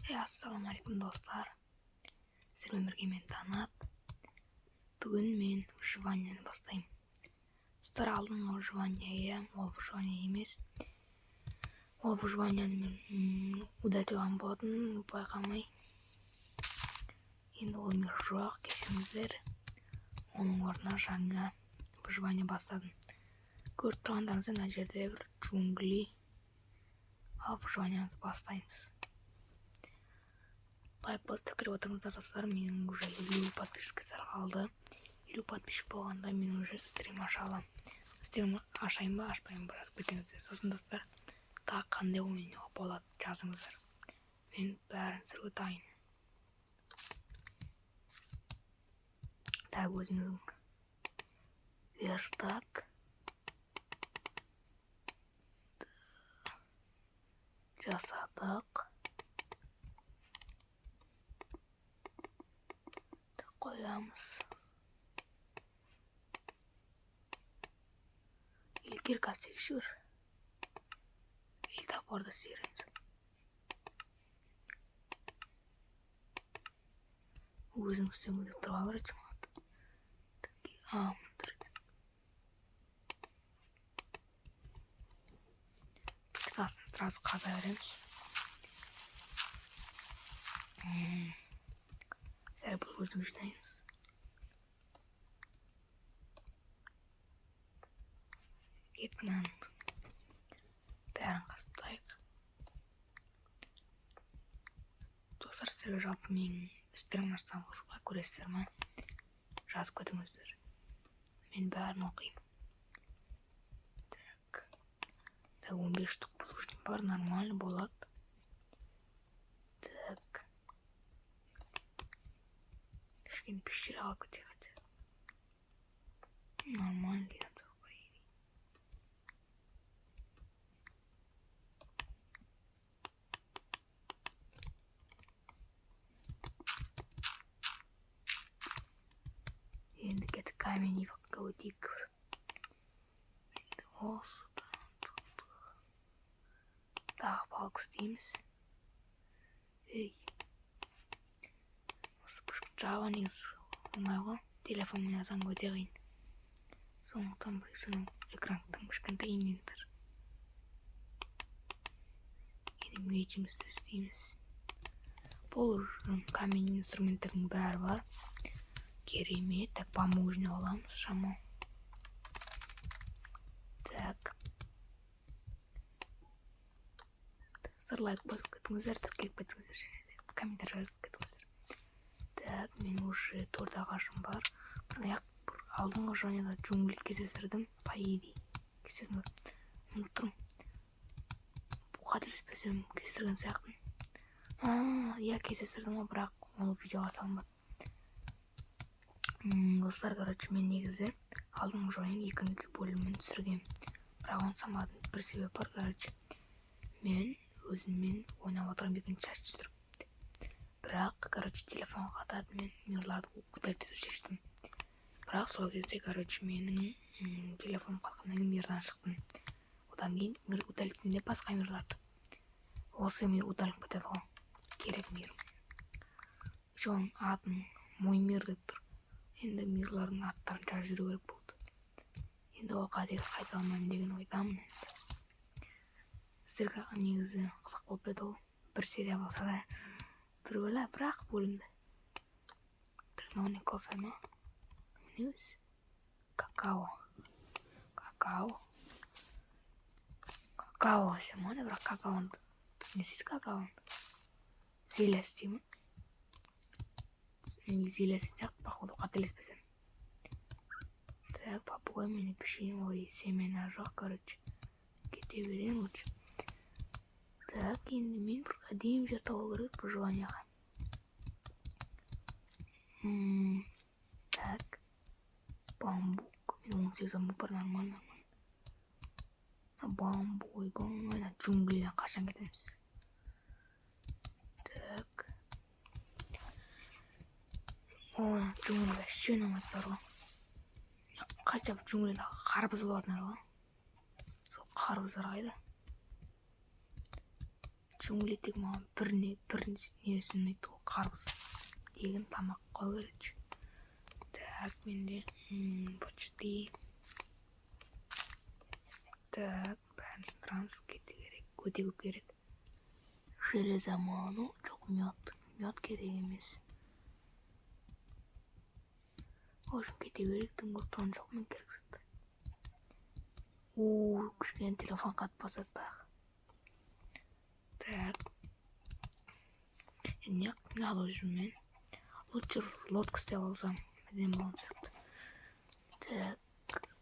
Assalamualaikum dostlar. Sizlerмен бірге мен Танат. Бүгін мен выживаниені бастаймын. Достар, алдыңғы выживание ол выживание емес. Ол выживаниені мен удалить қойған болатын, байқамай. Енді ол мир жоқ, кешіріңіздер. Оның орнына жаңа выживание бастадым. Көріп тұрғандарыңызда мына жерде бір джунгли. Ал выживаниені бастаймыз. Лайк басып кіріп отырыңыздар достар, менің уже 50 подписчиктер қалды. 50 подписчик болғанда мен уже стрим аша аламын. Стрим ашайын ба, ашпайын ба жазып кетіңіздер. Сосын достар, тағы қандай ойын болады жазыңыздар. Мен бәрін сіздерге дайын. Так, өзіміздің верстак. Жасадық. Қоямыз. Кирка секшір. Топорды сүйреміз. Өзің үстіңгі деп тұрғалар өтім алады. Мынтыр. Кіркасын сразу қаза береміз. Сәрі бұл өзің жинаймыз. Кетінен бәрін қастайық. Достар, сіздерге жалпы менің істерім ашсам қызыққа көресіздер ма? Жазып көтіңіздер. Мен бәрін оқимын. Так. 15 штук булыжник бар, нормально болады. Так. Кішкене пещера алып кетейік. Нормально деймін. Енді кетіп камень иваққа өтейік. Осыдан тағы балық істейміз. Осы жаба негізі оңай ғой. Телефонмен жазған өте қиын. Сондықтан бір соның экрандың кішкентай инвентор. Енді мейтімізді істейміз. Бұл камень инструменттердің бәрі бар. Керемет. Так, помужны аламыз шамал. Так. Сыр лайк басып кетіңіздер, тіркеліп кетіңіздер және комментарий жазып кетіңіздер. Так, мен уже торда ағашым бар. Бір алдыңғы жанында джунгли кездестірдім. Пайди. Кездестірдім. Ұмыттым. Бұл қателеспесем кездестірген сияқтымын. Я кездестірдім, бірақ ол видеоға салынбады. Достар, короче, мен негізі алдыңғы жойын 2-ші бөлімін түсіргем. Бірақ оны самадым. Бір себеп бар, короче. Мен өзіммен ойнап отырам 2-ші часть түсіріп. Бірақ, короче, телефон қатады, мен мирларды удалить ету шештім. Бірақ сол кезде, короче, менің телефон қалқаннан кейін мирдан шықтым. Одан кейін мир удалитінде басқа мирларды. Осы мир удалып кетеді ғой. Керек мир. Жоң атын мой мир деп тұр. Енді мирлардың аттарын жазып жүру керек болды. Енді ол қателікті қайталамаймын деген ойдамын. Сіздерге негізі қызық болып еді ол. Бір серия болса да бірақ бөлімді. Мынау не кофе ма? Не өзі? Какао. Какао семоны, бірақ какаоны не істейсіз какаоны? Зеля істеймін. Зелесін сияқты, походу, қателеспесем. Так, попугай мені пішейін, ой, семена жоқ, короче. Кете берейін лучше. Так, енді мен бір әдейім жер табу керек выживанияға. Так, бамбук. Мен 18 бамбук бар, нормально. Бамбук, джунглиден қашан кетеміз. Так. Ой, джунгли вообще намат бар ғой. Қача бір джунглида қарбыз болатын ары ғой. Сол қарбыздар қайда? Джунглидегі маған бір несін ұнайды, ол қарбыз деген тамақ қою керек. Так, менде почти. Так, бәрін сындырамыз, өте көп керек. Железо маған, жоқ мед керек емес. В общем, кете керек, тыңғыртуан жоқ мен керексізді. Кішкене телефон қатпаса тағы. Так. Не алып жүрмін. Лучше лодка істеп алсам, әдемі болған сияқты. Так,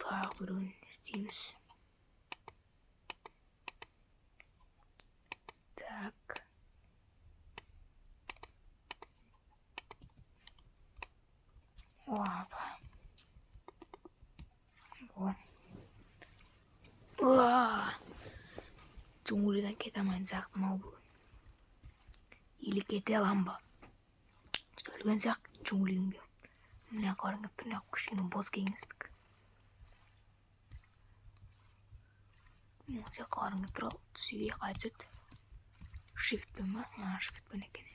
тағы біреуін істейміз. Так. Опа. Джунглиден кете алмайын сияқтымын ау бүгін. Или кете алам ба? Өлген сияқты джунглидің бе. Міне қарыңыз түнек кішкене бос кеңістік. Осы қарыңыз тұрал түсіге қайтсет. Shiftпен ба? Shiftпен екен.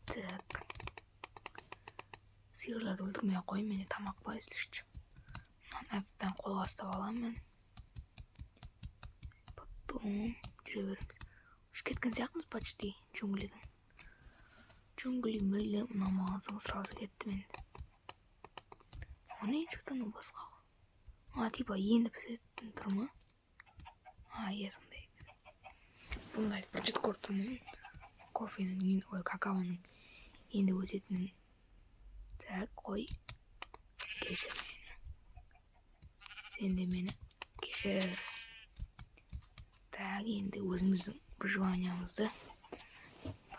Так. Сиырларды өлтірмей қойын, менде тамақ бар естішті. Әптен қолға ұстап аламын. Потом жүре береміз. Үш кеткен сияқтымыз почти джунглидің. Джунгли мүлдем ұнамаған соң сразу кетті менде. Оны что-то басқа. Типа енді пісетін тұр ма? Иә, сондай. Бұндайды бірінші көрдім. Кофенің, какаоның енді өтетінін. Так, қой. Кешір мені. Сен де мені кешір. Так, енді өзіміздің выживаниямызды.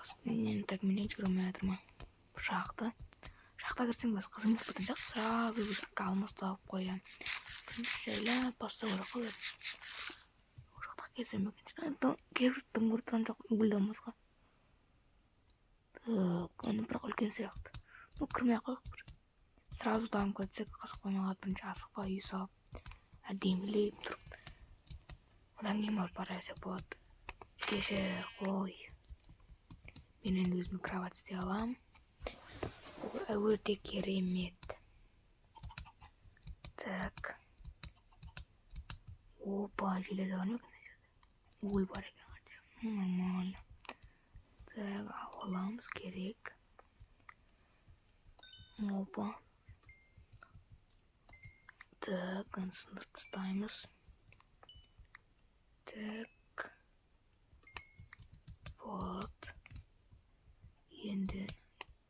Так, менен жүгірмей жатыр ма? Шақта кірсең бас қызымыз бұтын жақ сразу қалмыз тауып қоям. Жайлап бастау керек қой. Ол жақта келсем екен. Тым құртқан жоқ мүлдем басқа. Так, оны бірақ үлкен сияқты. Кірмей қойық бір. Сразу дамып кетсек қызық қоймаға бірінші асықпай үй салып, әдемілеп тұрып. Одан кейін барып барасақ болады. Кешір қой. Мен енді өзіме кровать істей алам. Ол өте керемет. Так. Опа, железо бар ма екен? Уголь бар екен. Нормально. Так, аламыз керек. Опа. Так, оны сындырып тастаймыз. Так. Вот. Енді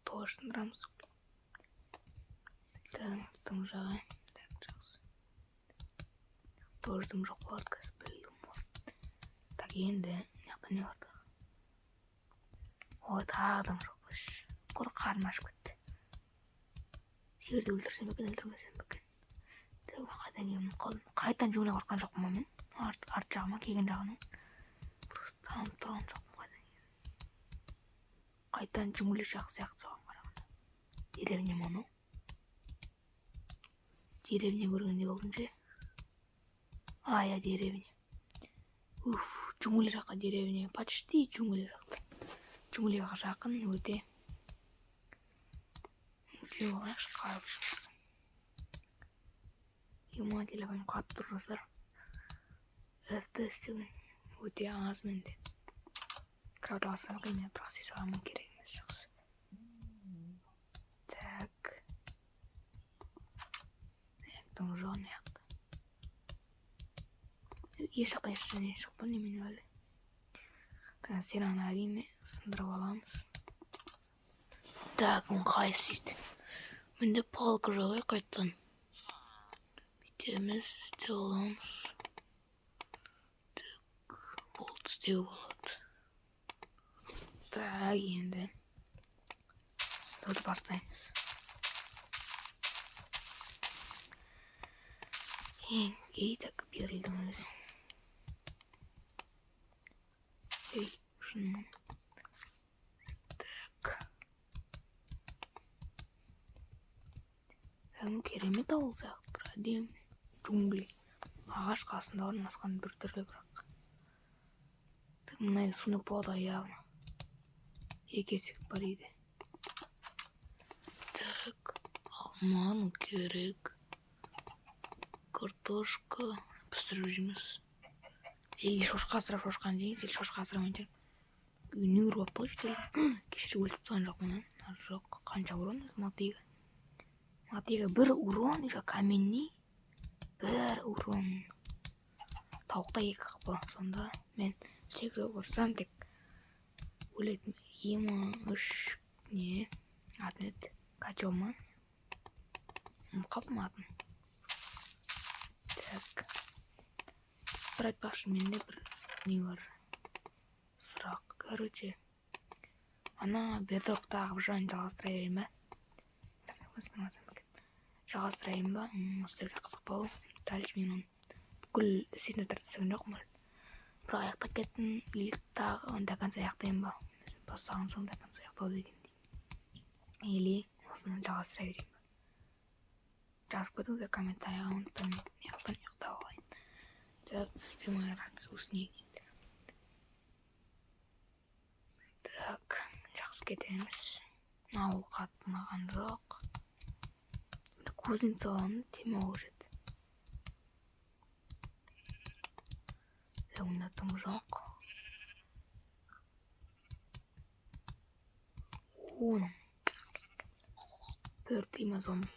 тоже сындырамыз. Так, тым жағы. Так, жақсы. Тоже тым жоқ болады, қазір білдім. Так, енді неқта не барды? Ой, тағы тым жоқ баш. Қарным ашып кетті. Сиырды өлтірсем екен, өлтірмесем екен. Так, қайдан келемін қалдым. Қайтан жүгіне қортқан жоқпын мен. Арт жағыма, келген жағынан. Просто танып тұрған жоқпын қайдан келемін. Қайтан жүгілі сияқты соған қарағанда. Деревня мұны. Деревня көргенде болдым ше. Я деревня. Жүгілі жаққа деревня. Почти жүгілі жақта. Жүгіліға жақын өте. Жүгілі олайшы қарып шықты. Ема телефон қатып тұр жасар. FPS деген өте аз менде. Кровать алсам екен, мен бірақ саламын керек емес жақсы. Так. Аяқтың жоғын аяқты. Ешақта ештеңе жоқ па немен әлі. Сираны әрине сындырып аламыз. Так, оны қайсыйды. Менде палка жоқ қайттан. Бүйтеміз, істей аламыз. Так, болт істеу болады. Так, енді бастаймыз. Так, берілдің өз. Шынман. Так. Керемет ауыл сияқты бір әдем. Джунгли. ағаш қасында орналасқан бір түрлі бірақ. Мына суны болады явно. Екесек бар еді. Так, алман керек. Картошка пісіріп жүрміз. Ел шошқа асырап шошқаны жейміз, ел шошқа асырамай жүрмін. Үйіне кіріп алып жетелі. Кешір өліп тұрған жоқ менен. Жоқ, қанша урон? Матига. Матига бір урон, еще каменный. Бір урон. Тауықта екі қақпа. Сонда мен секіріп ұрсам тек өлетін. Ема үш не? Атмет. Котел ма? Қап ма атын? Так. Сыр айтпақшы менде бір не бар. Сұрақ. Короче. Ана бедроктағы жайын жалғастыра берейін ба? Жалғастырайын ба? Сіздерге қызық болу. Дальше мен оны бүкіл істейтін тәртісіген жоқпын. Бірақ аяқтап кеттім. Или тағы до конца аяқтайын ба? Бастаған соң до конца аяқтау дегендей. Или осыны жалғастыра берейін ба? Жазып кетіңіздер комментарийға, ұмытпай ұйықтап алайын. Так, спимай рация усни. Так, жақсы кетеміз. Ауыл қатынаған жоқ. Кузница аланы теме олжет. Леонатым жоқ. 10. Бір тима зомби.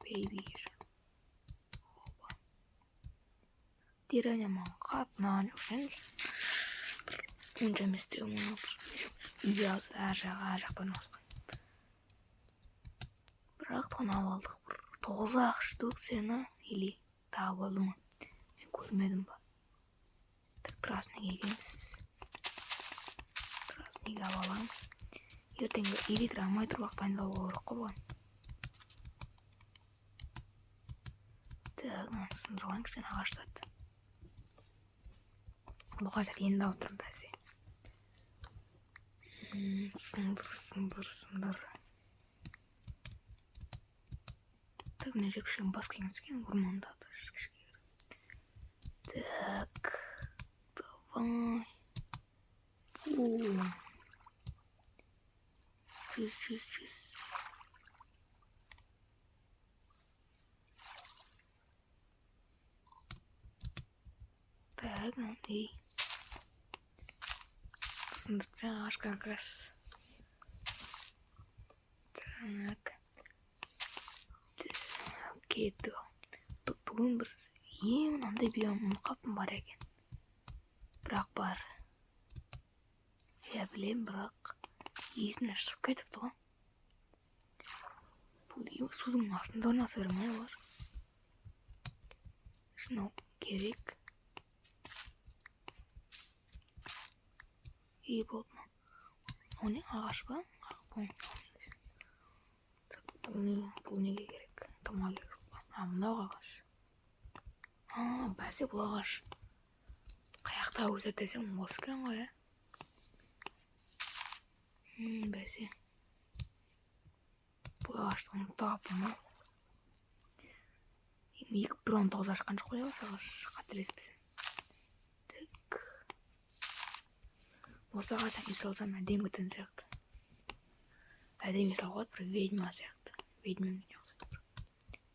Бейби ешір. Дирәне маған қатынаған жоқ сен. Онша еместігі мұны үйге әр жақтан осқан. Бірақ тонап алдық бір 9 ақштық сені или тағы болды ма? Мен көрмедім ба? Так трасныйға екенбіз. Трасныйға алаламыз. Ертеңгі элитр алмай тұрлақ дайындалуға керек қой. Так, сындырылайын кішкен ағаштарды. Бұл қажет енді алып тұрым бәсе. Сындыр. Так, мені же кішкен бас кеңескен орманда кішкен. Так, давай. Чиз. Так, и сындыртса ағаш как раз. Так. Кетті. Бүгін бір мынандай биом қапым бар екен. Бірақ бар. Я білем, бірақ есіне шығып кетіпті ғой. Бұл судың астында орнаса бермей бар. Шынау керек. И болды ма? Ол не ағаш ба? Бұл неге керек? Тамға керек жоқ па? Мынау ағаш. Бәсе бұл ағаш. Қаяқта өседі десем осы екен ғой, ә? Бәсе. Бұл ағашты ұмытаппын ғой. 1.19 ашқан жоқ қой осы ағаш. Қателеспесем. Так. Осы ағаштан үй салсам әдемі бітін сияқты. Әдемі салғат бір ведьма сияқты. Ведьмамен